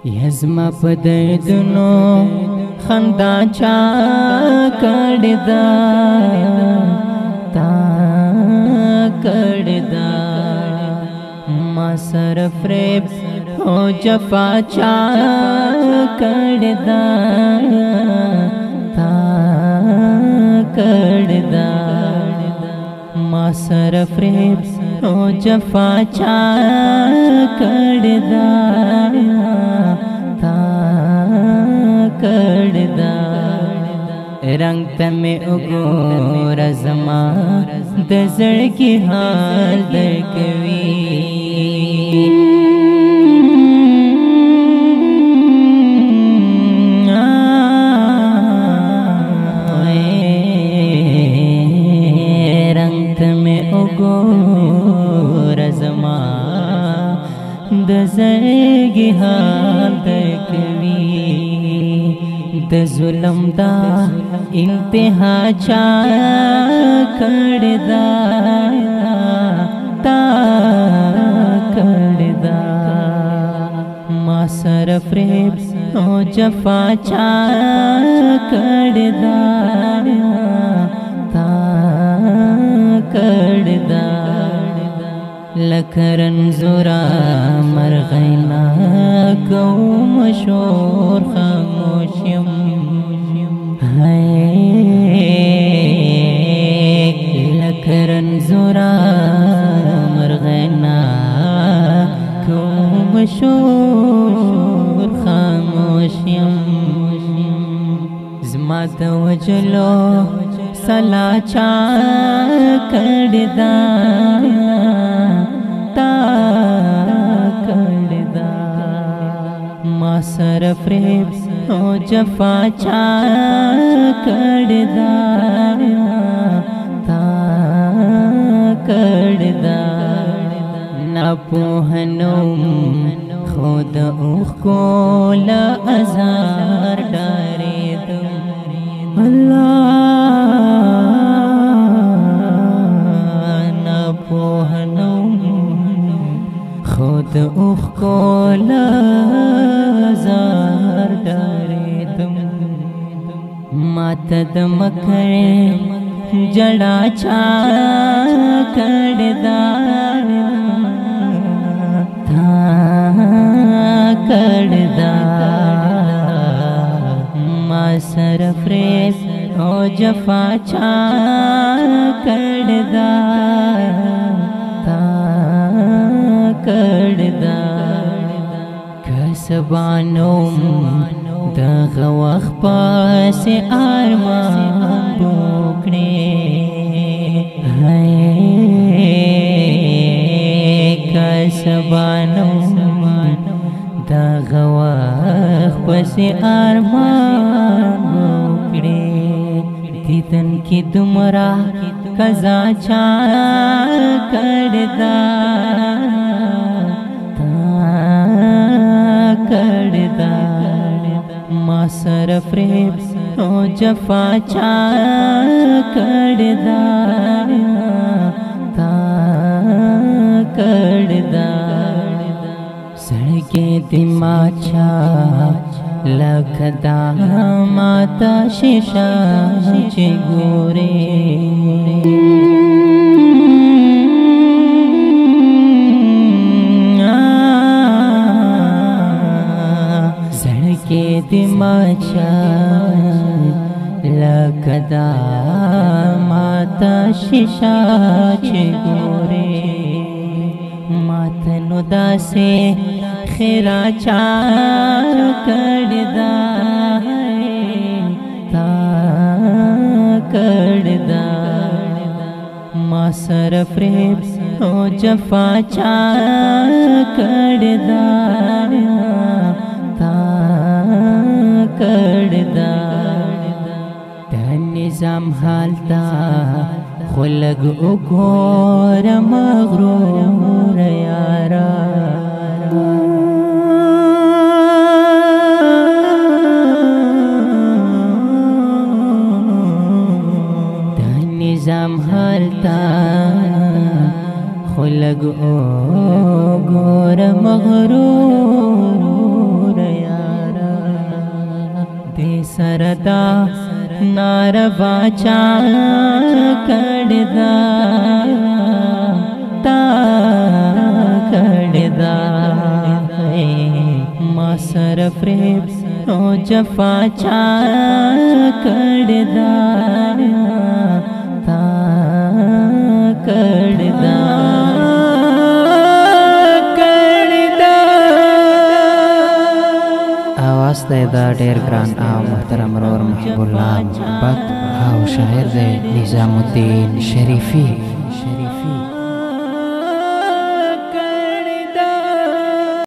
یزما په دردونو خندا چا کړې ده تا کړې ده ما سره فریب او جفا چا کړې ده تا کړې ده ما سره فریب او جفا چا کړې ده تا کړې ده رنگ ته مې وګوره زما د زړګي حال درکوي د زړګي حال درکوي د ظلم دا انتها چا کړې ده تا کړې ده ما سره فریب او جفا چا کړې ده تا کړې ده لکرن زورا مرغینا کوم شور خاموشیم لکرن زورا مرغینا کوم شور خاموشیم زما د وجلو سلا چا کړې ده تا کړې ده ما سره فریب او جفا چا کړې ده تا کړې ده ناپوهنوم خود اوخ کول ازار ډارېدم الله ناپوهنوم خود اوخ کول ازار ډارېدم ماته د مکړې جړا چا کړې ده تا کړې ده ما سره فریب او جفا چا کړې ده تا کړې ده کسبانوم دغه وخت پسې ارمان وکړې کسبانوم دغه وخت پسې ارمان وکړې دیدن کې دومره قضا چا کړې ده کړې ده ما سره فریب او جفا چا کړې ده تا کړې ده سړکې دې ما چا لکه دا ماته شیشه چې ګورې سړکې دې ما چا لکه دا ماته شیشه چې ګورې ماته نو داسې خیرا چا کړې ده تا کړې ده ما سره فریب او جفا چا کړې ده تا کړې ده د نظام حالتا خو لږ وګوره مغرور یارا د نظام حالتا خو لږ وګوره مغرور تا ناروا چا کړدا تا کړدا ما سره فریب او جفا چا کړدا تا کړدا آواز دا ډیر ګران او محترم رور محب الله محبت او شاعر دی نظام الدین شریفی.